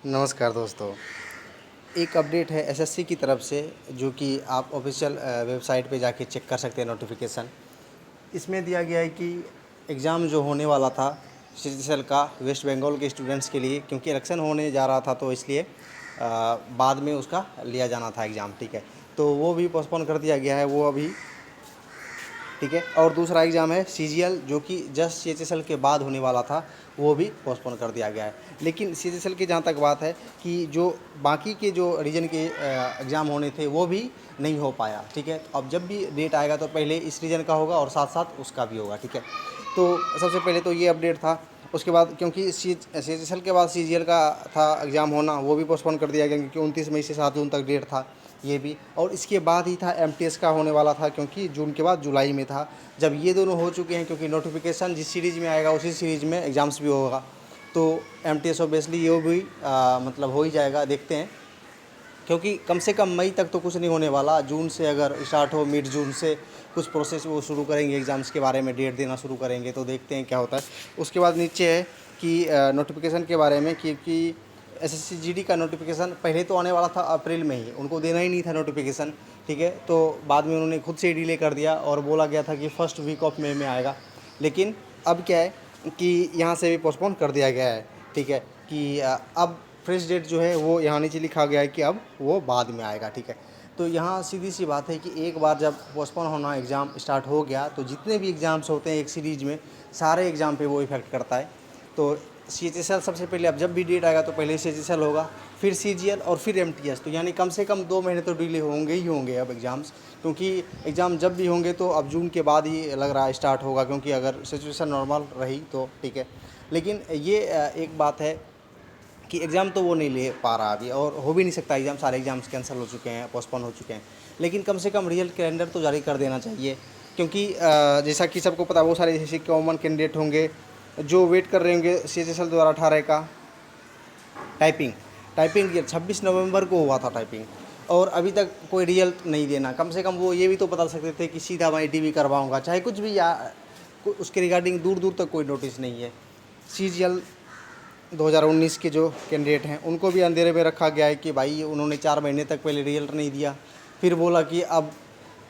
नमस्कार दोस्तों। एक अपडेट है एसएससी की तरफ से जो कि आप ऑफिशियल वेबसाइट पे जाके चेक कर सकते हैं नोटिफिकेशन। इसमें दिया गया है कि एग्ज़ाम जो होने वाला था सीजीएल का वेस्ट बंगाल के स्टूडेंट्स के लिए, क्योंकि इलेक्शन होने जा रहा था तो इसलिए बाद में उसका लिया जाना था एग्ज़ाम, ठीक है। तो वो भी पोस्टपोन कर दिया गया है, वो अभी, ठीक है। और दूसरा एग्ज़ाम है सीजीएल जो कि जस्ट सीएचएसएल के बाद होने वाला था, वो भी पोस्टपोन कर दिया गया है। लेकिन सीएचएसएल की जहाँ तक बात है कि जो बाकी के जो रीजन के एग्ज़ाम होने थे वो भी नहीं हो पाया, ठीक है। अब जब भी डेट आएगा तो पहले इस रीजन का होगा और साथ साथ उसका भी होगा, ठीक है। तो सबसे पहले तो ये अपडेट था। उसके बाद क्योंकि सीएचएसएल के बाद सीजीएल का था एग्ज़ाम होना, वो भी पोस्टपोन कर दिया गया क्योंकि 29 मई से 7 जून तक डेट था ये भी। और इसके बाद ही था एमटीएस का होने वाला था, क्योंकि जून के बाद जुलाई में था। जब ये दोनों हो चुके हैं, क्योंकि नोटिफिकेशन जिस सीरीज़ में आएगा उसी सीरीज़ में एग्ज़ाम्स भी होगा, तो एमटीएस ऑब्वियसली ये भी मतलब हो ही जाएगा, देखते हैं। क्योंकि कम से कम मई तक तो कुछ नहीं होने वाला, जून से अगर स्टार्ट हो, मिड जून से कुछ प्रोसेस वो शुरू करेंगे, एग्ज़ाम्स के बारे में डेट देना शुरू करेंगे, तो देखते हैं क्या होता है। उसके बाद नीचे है कि नोटिफिकेशन के बारे में, क्योंकि एसएससी जीडी का नोटिफिकेशन पहले तो आने वाला था अप्रैल में ही, उनको देना ही नहीं था नोटिफिकेशन, ठीक है। तो बाद में उन्होंने खुद से ही डिले कर दिया और बोला गया था कि फर्स्ट वीक ऑफ मई में आएगा। लेकिन अब क्या है कि यहाँ से भी पोस्टपोन कर दिया गया है, ठीक है। कि अब फ्रेश डेट जो है वो यहाँ नीचे लिखा गया है कि अब वो बाद में आएगा, ठीक है। तो यहाँ सीधी सी बात है कि एक बार जब पोस्टपोन होना एग्ज़ाम स्टार्ट हो गया तो जितने भी एग्ज़ाम्स होते हैं एक सीरीज़ में, सारे एग्ज़ाम पे वो इफ़ेक्ट करता है। तो सीएचएसएल सबसे पहले, अब जब भी डेट आएगा तो पहले सीएचएसएल होगा, फिर सीजीएल और फिर एमटीएस। तो यानी कम से कम 2 महीने तो डिले होंगे ही होंगे अब एग्ज़ाम्स, क्योंकि एग्ज़ाम जब भी होंगे तो अब जून के बाद ही लग रहा है स्टार्ट होगा, क्योंकि अगर सिचुएशन नॉर्मल रही तो ठीक है। लेकिन ये एक बात है कि एग्ज़ाम तो वो नहीं ले पा रहा अभी, और हो भी नहीं सकता एग्ज़ाम, सारे एग्ज़ाम्स कैंसिल हो चुके हैं, पोस्टपोन हो चुके हैं। लेकिन कम से कम रियल कैलेंडर तो जारी कर देना चाहिए, क्योंकि जैसा कि सबको पता है वो सारे जैसे कॉमन कैंडिडेट होंगे जो वेट कर रहे होंगे सीएचएसएल 2018 का टाइपिंग 26 नवंबर को हुआ था टाइपिंग, और अभी तक कोई रिजल्ट नहीं देना। कम से कम वो ये भी तो बता सकते थे कि सीधा मैं टीवी करवाऊँगा, चाहे कुछ भी, या उसके रिगार्डिंग दूर दूर तक कोई नोटिस नहीं है। सीजीएल 2019 के जो कैंडिडेट हैं उनको भी अंधेरे में रखा गया है कि भाई उन्होंने 4 महीने तक पहले रिजल्ट नहीं दिया, फिर बोला कि अब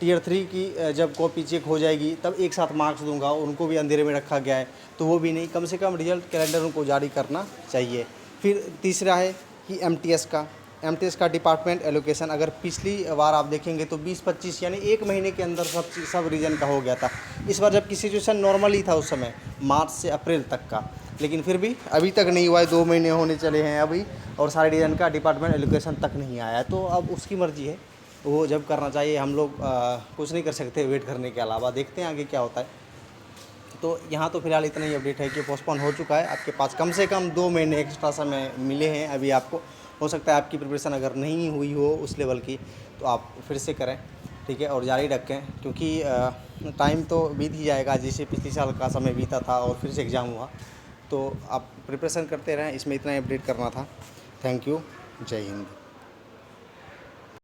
टीयर 3 की जब कॉपी चेक हो जाएगी तब एक साथ मार्क्स दूंगा, उनको भी अंधेरे में रखा गया है। तो वो भी नहीं, कम से कम रिजल्ट कैलेंडर उनको जारी करना चाहिए। फिर तीसरा है कि एमटीएस का डिपार्टमेंट एलोकेशन, अगर पिछली बार आप देखेंगे तो 20-25 यानी 1 महीने के अंदर सब रीजन का हो गया था। इस बार जबकि सिचुएशन नॉर्मल ही था उस समय, मार्च से अप्रैल तक का, लेकिन फिर भी अभी तक नहीं हुआ है। 2 महीने होने चले हैं अभी, और सारे रीजन का डिपार्टमेंट एलोकेशन तक नहीं आया है। तो अब उसकी मर्जी है, वो जब करना चाहिए। हम लोग कुछ नहीं कर सकते वेट करने के अलावा, देखते हैं आगे क्या होता है। तो यहाँ तो फिलहाल इतना ही अपडेट है कि पोस्टपोन हो चुका है। आपके पास कम से कम 2 महीने एक्स्ट्रा समय मिले हैं अभी आपको। हो सकता है आपकी प्रिपरेशन अगर नहीं हुई हो उस लेवल की तो आप फिर से करें, ठीक है, और जारी रखें, क्योंकि टाइम तो बीत ही जाएगा, जैसे पिछले साल का समय बीता था और फिर से एग्ज़ाम हुआ। तो आप प्रिपरेशन करते रहें, इसमें इतना ही अपडेट करना था। Thank you. जय हिंद।